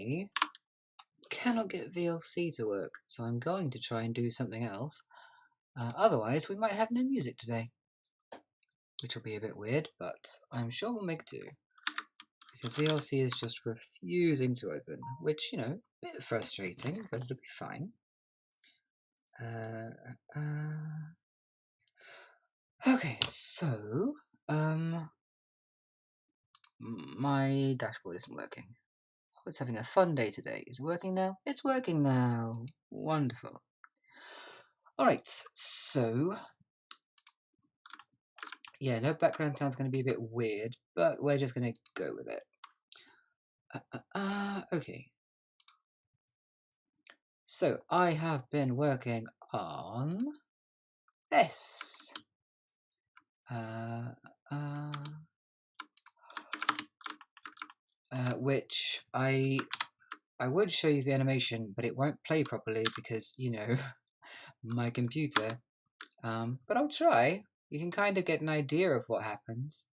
I cannot get VLC to work, so I'm going to try and do something else. Otherwise, we might have no music today, which will be a bit weird, but I'm sure we'll make do. Because VLC is just refusing to open, which, you know, a bit frustrating, but it'll be fine. Okay, so, my dashboard isn't working. Oh, it's having a fun day today. Is it working now? It's working now. Wonderful. Alright, so, yeah, no background sound's going to be a bit weird, but we're just going to go with it. Okay. So, I have been working on this. Which I would show you the animation, but it won't play properly because, you know, my computer. But I'll try. You can kind of get an idea of what happens.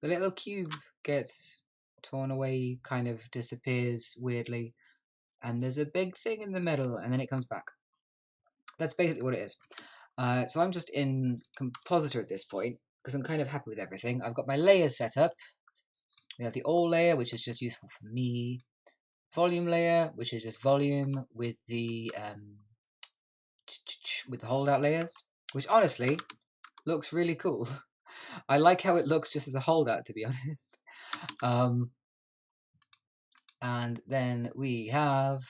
The little cube gets torn away, kind of disappears weirdly, and there's a big thing in the middle, and then it comes back. That's basically what it is. So I'm just in Compositor at this point, because I'm kind of happy with everything. I've got my layers set up. We have the all layer, which is just useful for me. Volume layer, which is just volume with the holdout layers, which honestly looks really cool. I like how it looks just as a holdout, to be honest. And then we have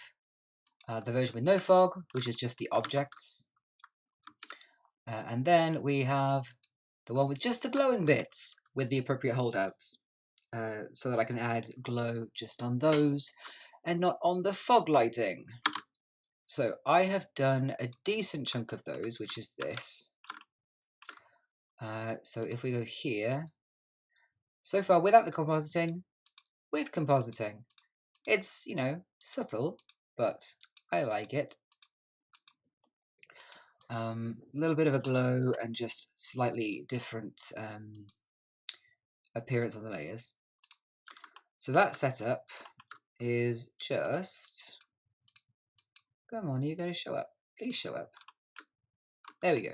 the version with no fog, which is just the objects. And then we have the one with just the glowing bits with the appropriate holdouts, so that I can add glow just on those and not on the fog lighting. So I have done a decent chunk of those, which is this. So if we go here, so far without the compositing, with compositing, it's, you know, subtle, but I like it. A little bit of a glow and just slightly different appearance on the layers. So that setup is just... Come on, are you going to show up? Please show up. There we go.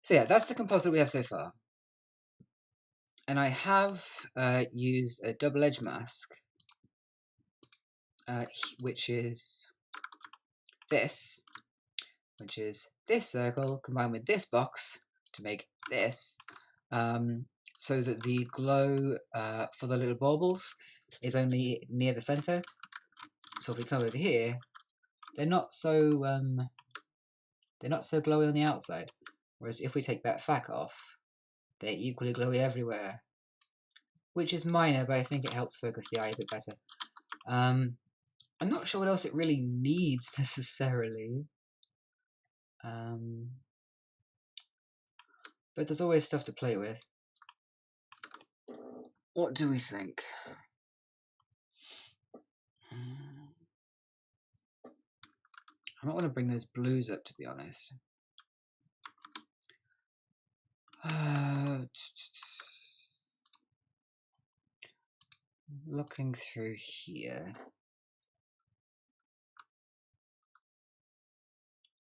So yeah, that's the composite we have so far. And I have used a double edge mask, which is this, which is this circle combined with this box to make this, so that the glow for the little baubles is only near the center. So if we come over here, they're not so glowy on the outside. Whereas if we take that FAC off, they're equally glowy everywhere, which is minor, but I think it helps focus the eye a bit better. I'm not sure what else it really needs necessarily. But there's always stuff to play with. What do we think? I might want to bring those blues up, to be honest. Looking through here.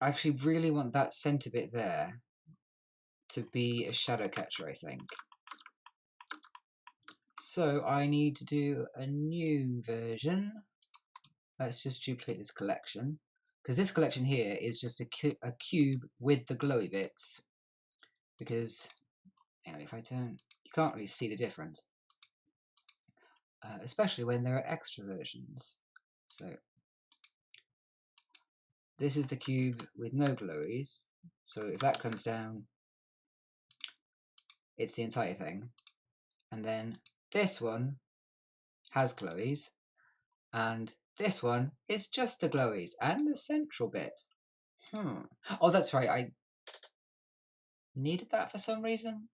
I actually really want that center bit there to be a shadow catcher, I think. So I need to do a new version. Let's just duplicate this collection, because this collection here is just a cube with the glowy bits. Because, hang on, if I turn, you can't really see the difference, especially when there are extra versions. So this is the cube with no glowies. So if that comes down, it's the entire thing. And then this one has glowies, and this one is just the glowies and the central bit. Oh, that's right, I needed that for some reason.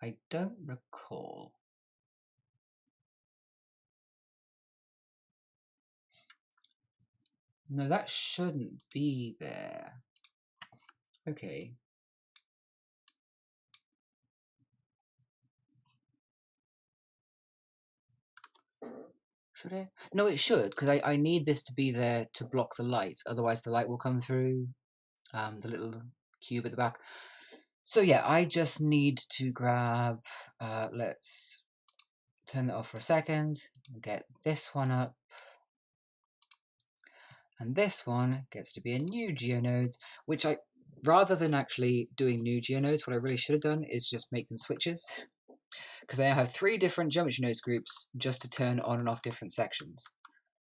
I don't recall. No, that shouldn't be there. Okay. Should it? No, it should, because I need this to be there to block the light. Otherwise, the light will come through the little cube at the back. So yeah, I just need to grab, let's turn that off for a second, get this one up, and this one gets to be a new GeoNodes, which rather than actually doing new GeoNodes, what I really should have done is just make them switches, because I now have 3 different geometry nodes groups just to turn on and off different sections.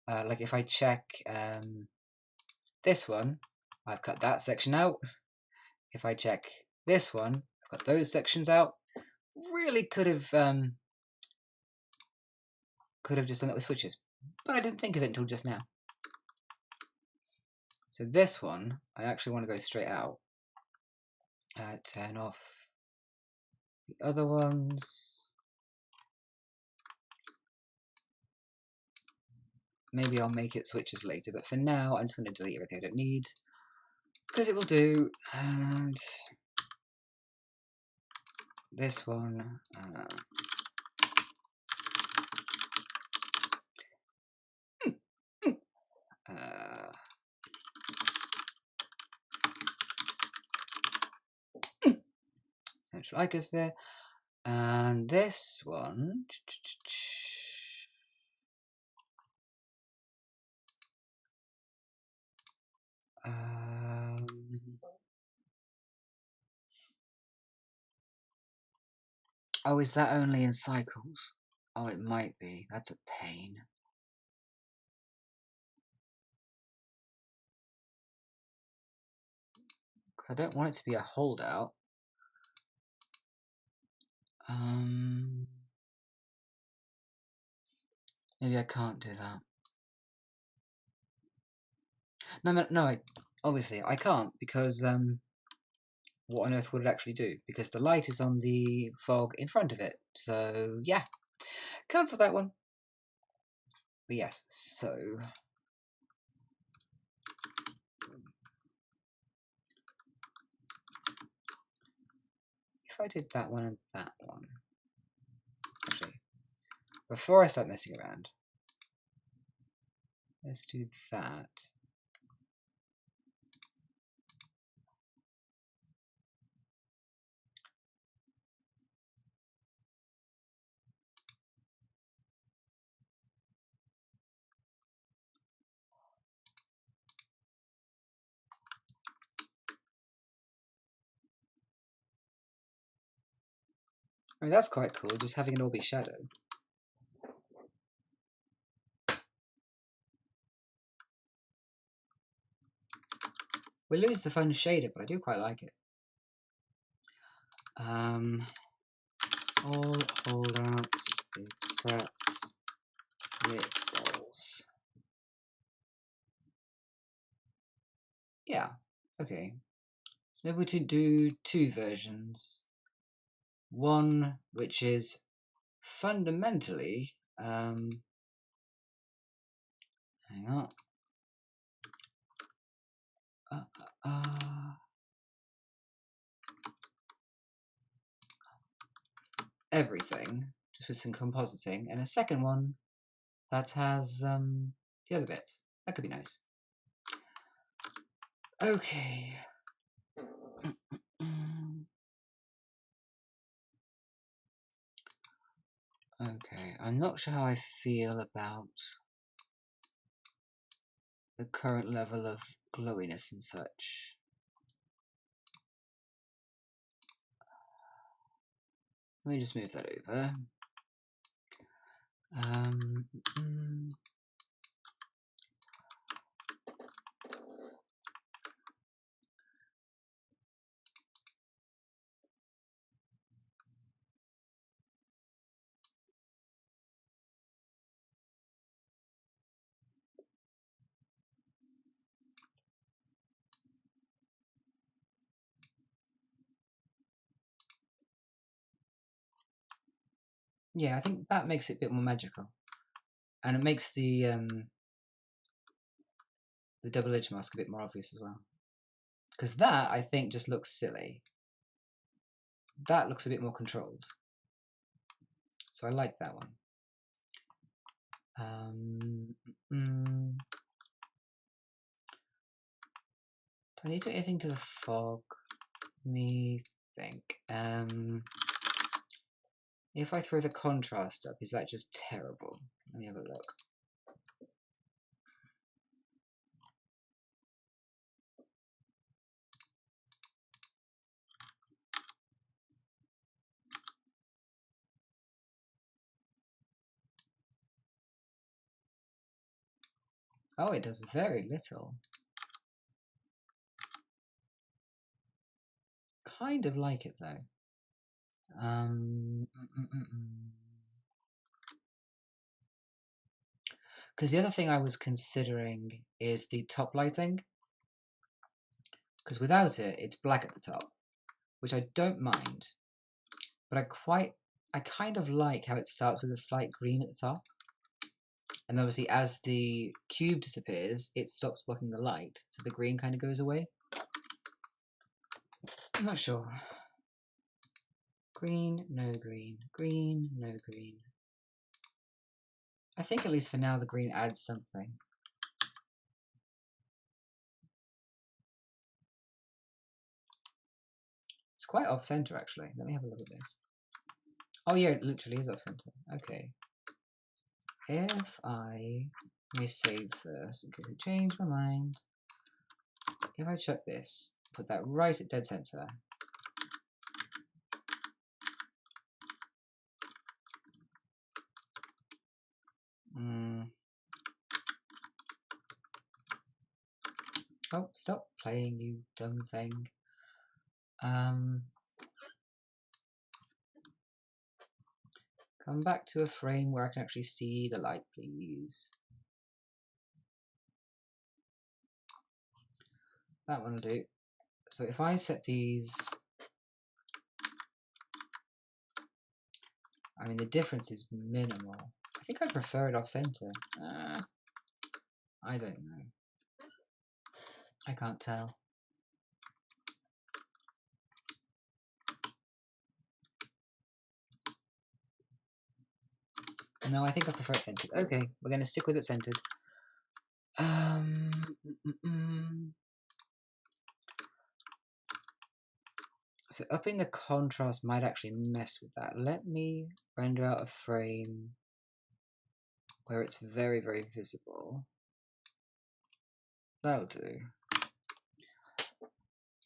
Like if I check this one, I've cut that section out. If I check this one, I've got those sections out. Really could have just done that with switches, but I didn't think of it until just now. So this one, I actually want to go straight out. Turn off the other ones. Maybe I'll make it switches later, but for now I'm just going to delete everything I don't need, because it will do. And this one, central icosphere, and this one. Oh, is that only in cycles? Oh, it might be. That's a pain. I don't want it to be a holdout. Maybe I can't do that. No, obviously I can't, because what on earth would it actually do? Because the light is on the fog in front of it. So yeah, cancel that one. But yes, so if I did that one and that one, actually, before I start messing around, let's do that. I mean, that's quite cool, just having it all be shadow. We lose the fun shader, but I do quite like it. All holdouts except balls. Yeah, okay. So maybe we could do 2 versions. One which is fundamentally, hang on. Everything, just with some compositing, and a second one that has the other bits. That could be nice. Okay. Okay, I'm not sure how I feel about the current level of glowiness and such. Let me just move that over. Yeah, I think that makes it a bit more magical, and it makes the double edge mask a bit more obvious as well. Because that, I think, just looks silly. That looks a bit more controlled. So I like that one. Do I need to do anything to the fog? Let me think. If I throw the contrast up, is that just terrible? Let me have a look. Oh, it does very little. Kind of like it though. Because the other thing I was considering is the top lighting. Because without it, it's black at the top, which I don't mind. But I kind of like how it starts with a slight green at the top. And obviously as the cube disappears, it stops blocking the light, so the green kind of goes away. I'm not sure. Green, no green. Green, no green. I think at least for now the green adds something. It's quite off-center actually. Let me have a look at this. Oh yeah, it literally is off-center. Okay. If I... Let me save first in case I change my mind. If I chuck this, put that right at dead center. Oh, stop playing, you dumb thing. Come back to a frame where I can actually see the light, please. That one will do. So if I set these... I mean, the difference is minimal. I think I prefer it off-center. I don't know. I can't tell. No, I think I prefer it centered. Okay, we're going to stick with it centered. So upping the contrast might actually mess with that. Let me render out a frame where it's very, very visible. That'll do.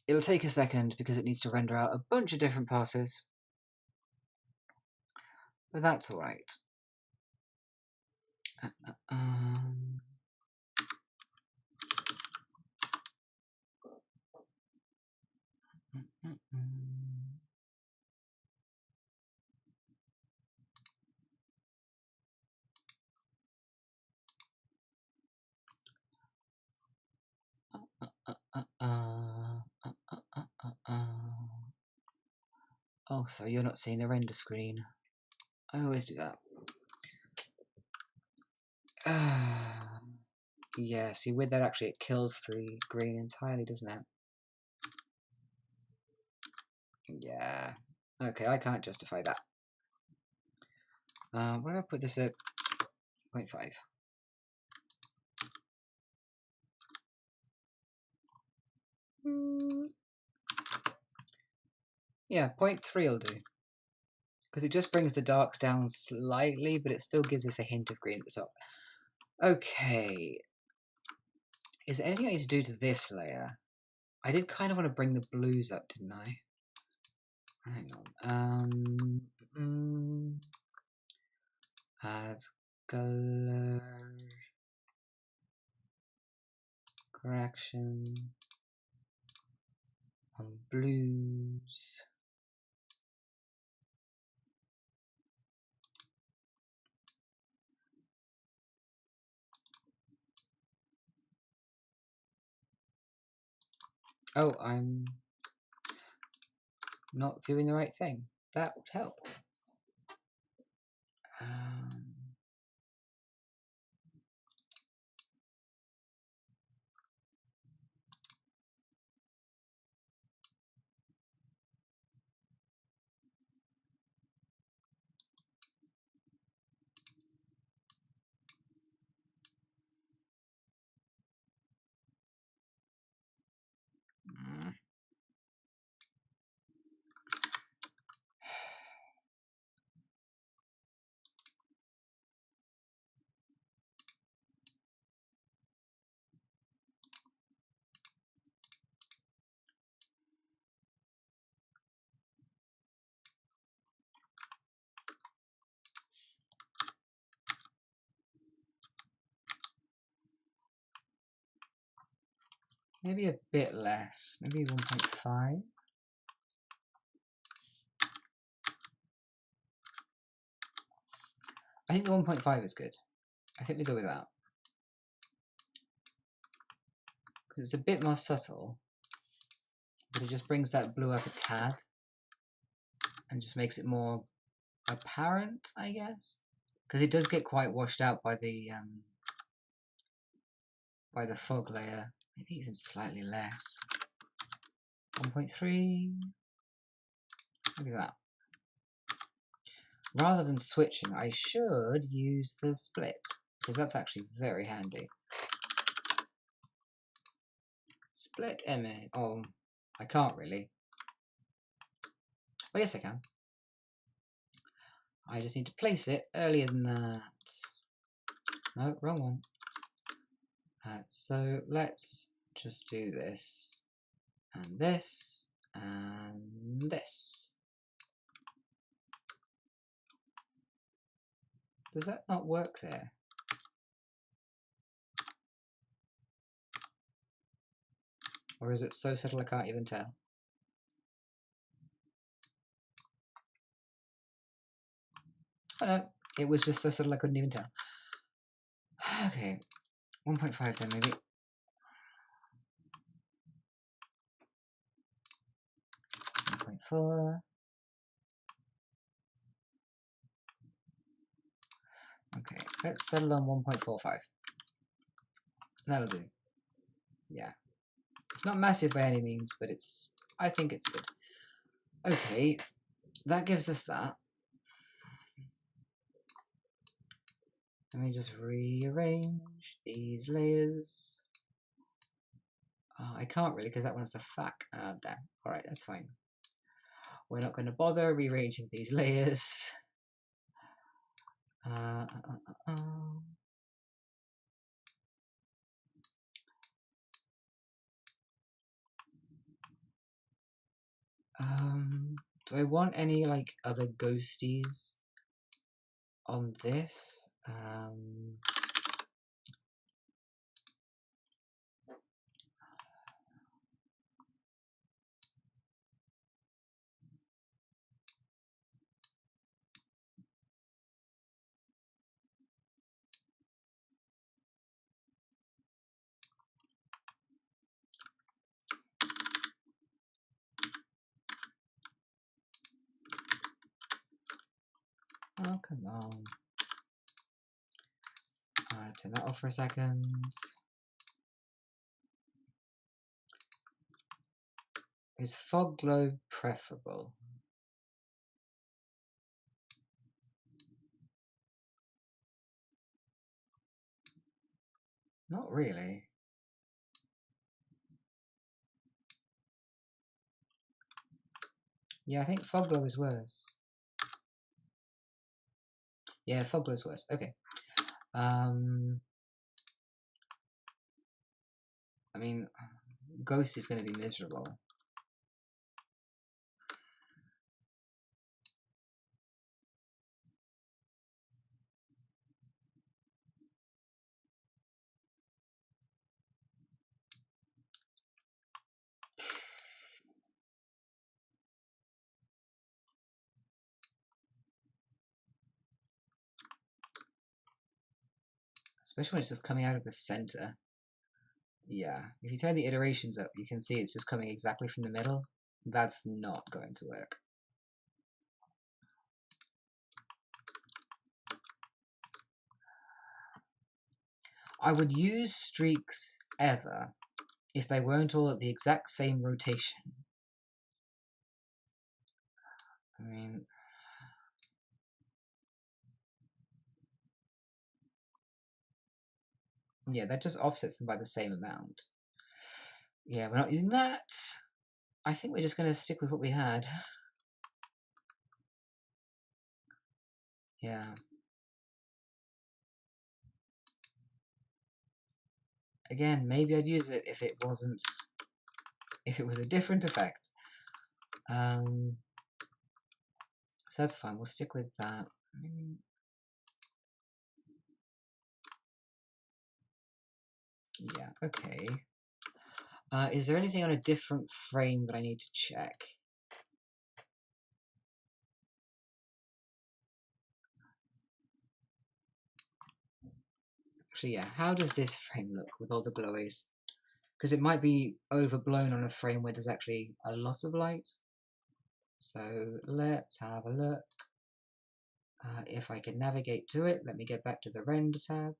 It'll take a second because it needs to render out a bunch of different passes. But that's alright. Oh, so you're not seeing the render screen. I always do that. Yeah, see, with that actually it kills the green entirely, doesn't it? Yeah. Okay, I can't justify that. What do I put this at? 0.5. Yeah, 0.3 will do. Because it just brings the darks down slightly, but it still gives us a hint of green at the top. Okay. Is there anything I need to do to this layer? I did kind of want to bring the blues up, didn't I? Hang on. Add color correction on blues. Oh, I'm not viewing the right thing. That would help. Maybe a bit less. Maybe 1.5. I think the 1.5 is good. I think we go with that. Because it's a bit more subtle. But it just brings that blue up a tad. And just makes it more apparent, I guess. Because it does get quite washed out by the fog layer. Maybe even slightly less. 1.3. Maybe that. Rather than switching, I should use the split. Because that's actually very handy. Split image. Oh, I can't really. Oh, yes, I can. I just need to place it earlier than that. No, wrong one. So let's just do this, and this, and this. Does that not work there? Or is it so subtle I can't even tell? Oh no, it was just so subtle I couldn't even tell. Okay, 1.5 then maybe. 1.4. Okay, let's settle on 1.45. That'll do. Yeah. It's not massive by any means, but I think it's good. Okay, that gives us that. Let me just rearrange these layers. Oh, I can't really because that one's the FAC. Damn. Alright, that's fine. We're not going to bother rearranging these layers. Do I want any like other ghosties on this? Oh, come on. Turn that off for a second. Is fog glow preferable? Not really. Yeah, I think fog glow is worse. Yeah, fog glow is worse. Okay. I mean, ghost is going to be miserable. Especially when it's just coming out of the center. Yeah, if you turn the iterations up, you can see it's just coming exactly from the middle. That's not going to work. I would use streaks ever if they weren't all at the exact same rotation. I mean, yeah, that just offsets them by the same amount. Yeah, we're not using that. I think we're just going to stick with what we had. Yeah. Again, maybe I'd use it if it wasn't... if it was a different effect. So that's fine, we'll stick with that. Yeah, okay. Is there anything on a different frame that I need to check? Actually, yeah, how does this frame look with all the glowies? Because it might be overblown on a frame where there's actually a lot of light. So let's have a look. If I can navigate to it, let me get back to the render tab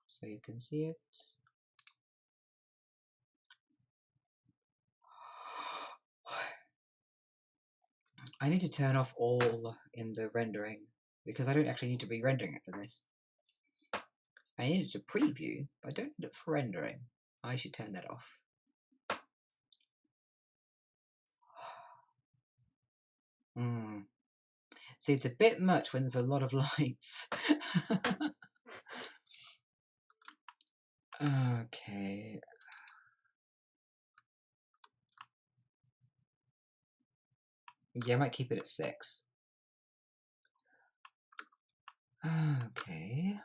so you can see it. I need to turn off all in the rendering because I don't actually need to be rendering it for this. I need it to preview, but I don't need it for rendering. I should turn that off. See, it's a bit much when there's a lot of lights. Okay. Yeah, I might keep it at 6. Okay.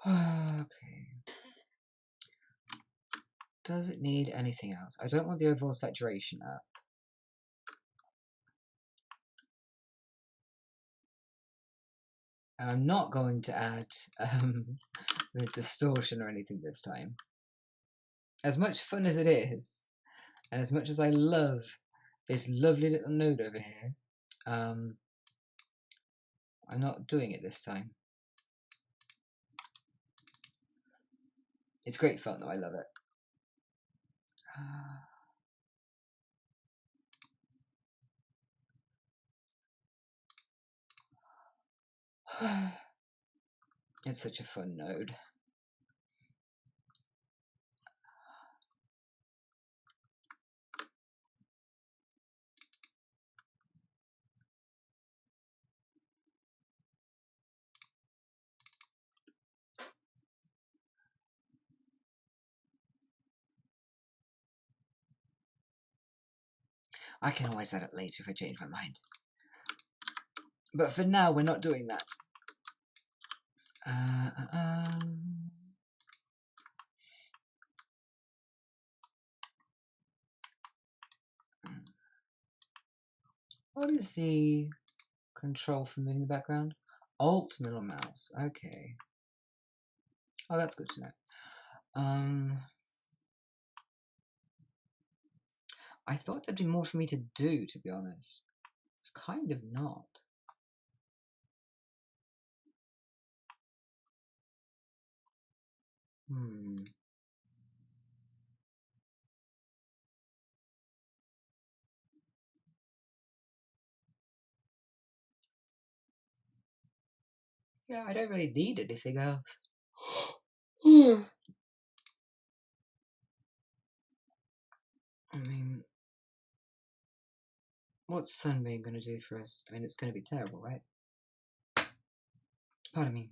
Okay. Does it need anything else? I don't want the overall saturation up. And I'm not going to add the distortion or anything this time. As much fun as it is, and as much as I love this lovely little node over here, I'm not doing it this time. It's great fun though, I love it. It's such a fun node. I can always add it later if I change my mind. But for now, we're not doing that. What is the control for moving the background? Alt middle mouse. Okay. Oh, that's good to know. I thought there'd be more for me to do, to be honest. It's kind of not. Yeah, I don't really need anything else. I mean, what's Sunbeam going to do for us? I mean, it's going to be terrible, right? Pardon me.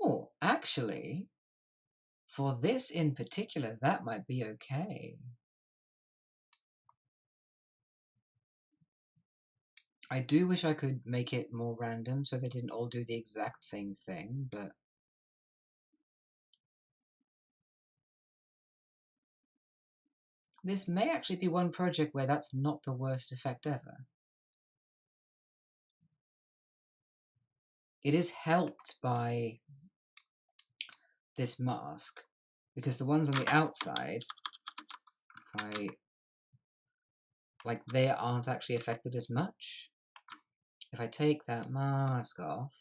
Oh, actually, for this in particular, that might be okay. I do wish I could make it more random so they didn't all do the exact same thing, but this may actually be one project where that's not the worst effect ever. It is helped by this mask, because the ones on the outside, they aren't actually affected as much. If I take that mask off,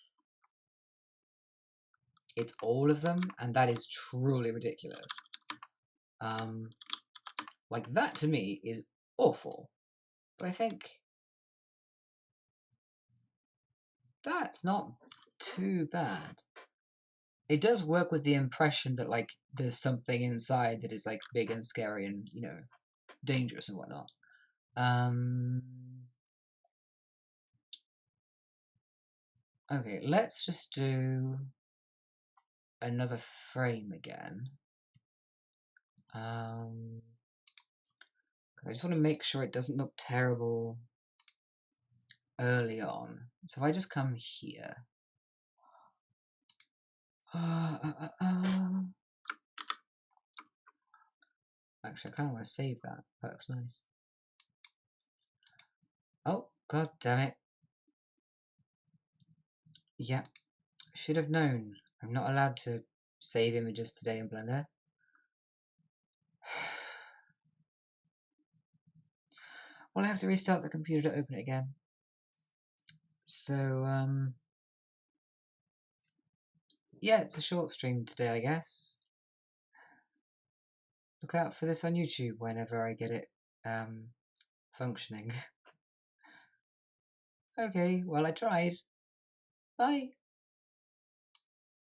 it's all of them, and that is truly ridiculous. Like, that to me is awful. But I think that's not too bad. It does work with the impression that, like, there's something inside that is, like, big and scary and, you know, dangerous and whatnot. Okay, let's just do another frame again. Because I just want to make sure it doesn't look terrible early on. So if I just come here. Actually, I kind of want to save that. That looks nice. Oh, god damn it. Yeah, should have known. I'm not allowed to save images today in Blender. Well, I have to restart the computer to open it again. So, yeah, it's a short stream today, I guess. Look out for this on YouTube whenever I get it functioning. Okay, well, I tried. Bye.